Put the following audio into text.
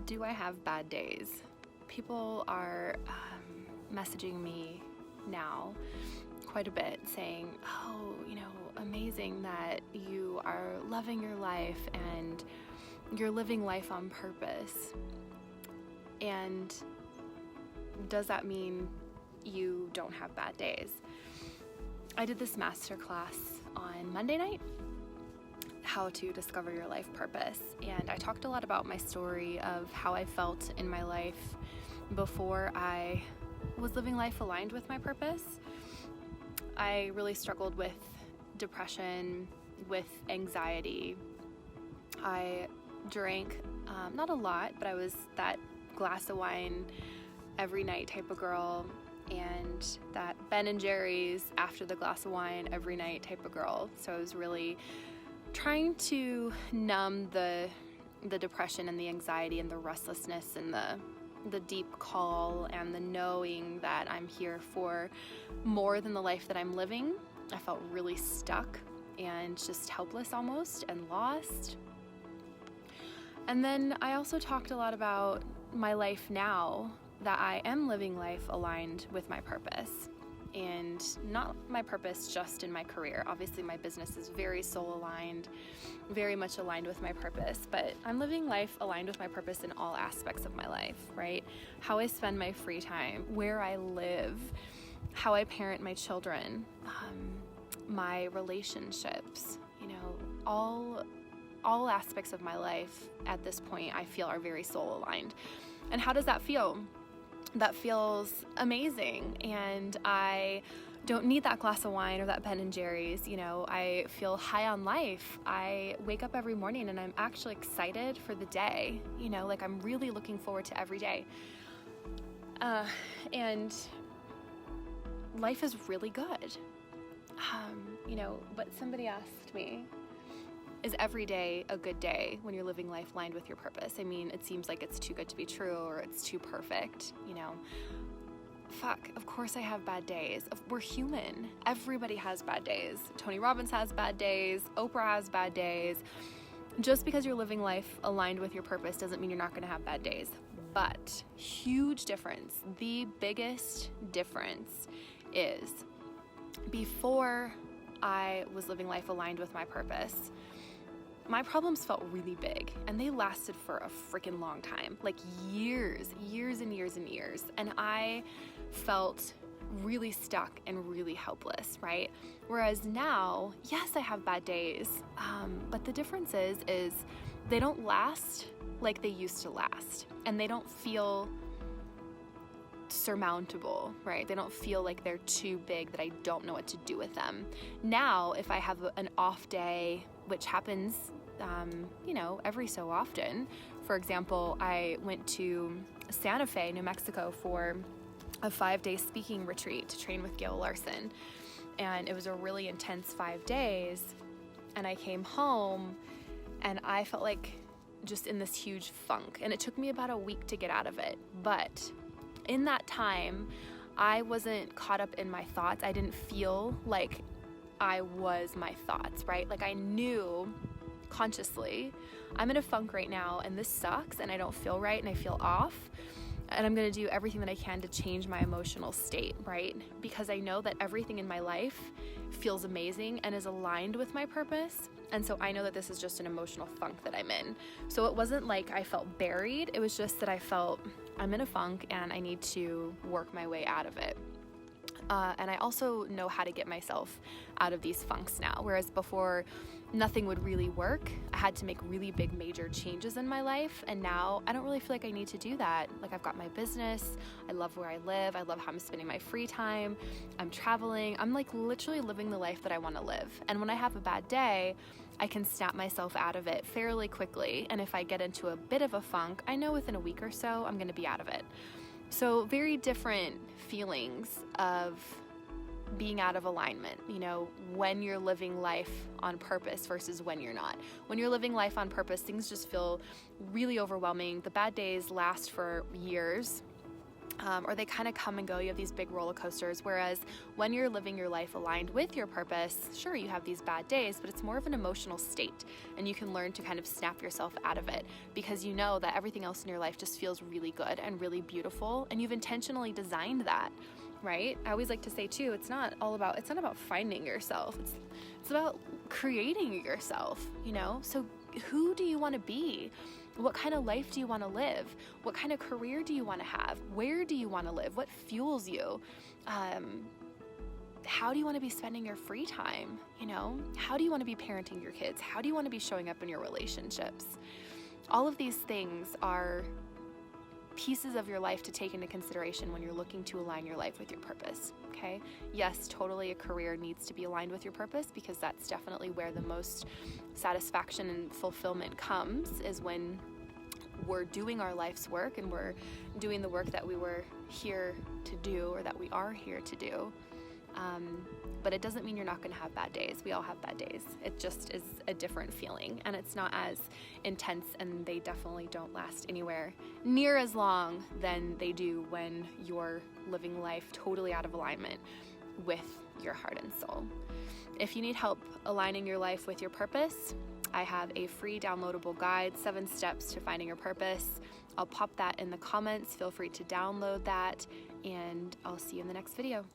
Do I have bad days? People are messaging me now quite a bit saying, oh, amazing that you are loving your life and you're living life on purpose. And does that mean you don't have bad days? I did this masterclass on Monday night, how to discover your life purpose. And I talked a lot about my story of how I felt in my life before I was living life aligned with my purpose. I really struggled with depression, with anxiety. I drank, not a lot, but I was that glass of wine every night type of girl, and that Ben and Jerry's after the glass of wine every night type of girl. So I was really trying to numb the depression and the anxiety and the restlessness and the deep call and the knowing that I'm here for more than the life that I'm living. I felt really stuck and just helpless almost and lost. And then I also talked a lot about my life now, that I am living life aligned with my purpose, and not my purpose just in my career. Obviously my business is very soul aligned, very much aligned with my purpose, but I'm living life aligned with my purpose in all aspects of my life, right? How I spend my free time, where I live, how I parent my children, my relationships, all aspects of my life at this point I feel are very soul aligned. And how does that feel? That feels amazing, and I don't need that glass of wine or that Ben and Jerry's. I feel high on life. I wake up every morning and I'm actually excited for the day. I'm really looking forward to every day. And life is really good. But somebody asked me, is every day a good day when you're living life aligned with your purpose? I mean, it seems like it's too good to be true, or it's too perfect, Fuck, of course I have bad days. We're human. Everybody has bad days. Tony Robbins has bad days. Oprah has bad days. Just because you're living life aligned with your purpose doesn't mean you're not going to have bad days. But huge difference. The biggest difference is before I was living life aligned with my purpose, my problems felt really big, and they lasted for a freaking long time, like years and years and years. And I felt really stuck and really helpless, right? Whereas now, yes, I have bad days, but the difference is they don't last like they used to last, and they don't feel surmountable, right? They don't feel like they're too big that I don't know what to do with them. Now, if I have an off day, which happens, every so often. For example, I went to Santa Fe, New Mexico for a 5-day speaking retreat to train with Gail Larson. And it was a really intense 5 days. And I came home and I felt like just in this huge funk. And it took me about a week to get out of it. But in that time, I wasn't caught up in my thoughts. I didn't feel like I was my thoughts, right? Like I knew consciously, I'm in a funk right now and this sucks and I don't feel right and I feel off, and I'm going to do everything that I can to change my emotional state, right? Because I know that everything in my life feels amazing and is aligned with my purpose. And so I know that this is just an emotional funk that I'm in. So it wasn't like I felt buried. It was just that I felt I'm in a funk and I need to work my way out of it. And I also know how to get myself out of these funks now. Whereas before, nothing would really work. I had to make really big, major changes in my life. And now I don't really feel like I need to do that. Like I've got my business. I love where I live. I love how I'm spending my free time. I'm traveling. I'm like literally living the life that I want to live. And when I have a bad day, I can snap myself out of it fairly quickly. And if I get into a bit of a funk, I know within a week or so, I'm going to be out of it. So very different feelings of being out of alignment, when you're living life on purpose versus when you're not. When you're living life on purpose, things just feel really overwhelming. The bad days last for years. or they kind of come and go. You have these big roller coasters, whereas when you're living your life aligned with your purpose, sure, you have these bad days, but it's more of an emotional state, and you can learn to kind of snap yourself out of it because you know that everything else in your life just feels really good and really beautiful, and you've intentionally designed that, right? I always like to say too, it's not about finding yourself. It's about creating yourself, you know? So who do you want to be? What kind of life do you want to live? What kind of career do you want to have? Where do you want to live? What fuels you? How do you want to be spending your free time? You know, how do you want to be parenting your kids? How do you want to be showing up in your relationships? All of these things are pieces of your life to take into consideration when you're looking to align your life with your purpose, okay? Yes, totally a career needs to be aligned with your purpose because that's definitely where the most satisfaction and fulfillment comes, is when we're doing our life's work and we're doing the work that we were here to do, or that we are here to do. But it doesn't mean you're not going to have bad days. We all have bad days. It just is a different feeling, and it's not as intense, and they definitely don't last anywhere near as long than they do when you're living life totally out of alignment with your heart and soul. If you need help aligning your life with your purpose, I have a free downloadable guide, 7 steps to finding your purpose. I'll pop that in the comments. Feel free to download that, and I'll see you in the next video.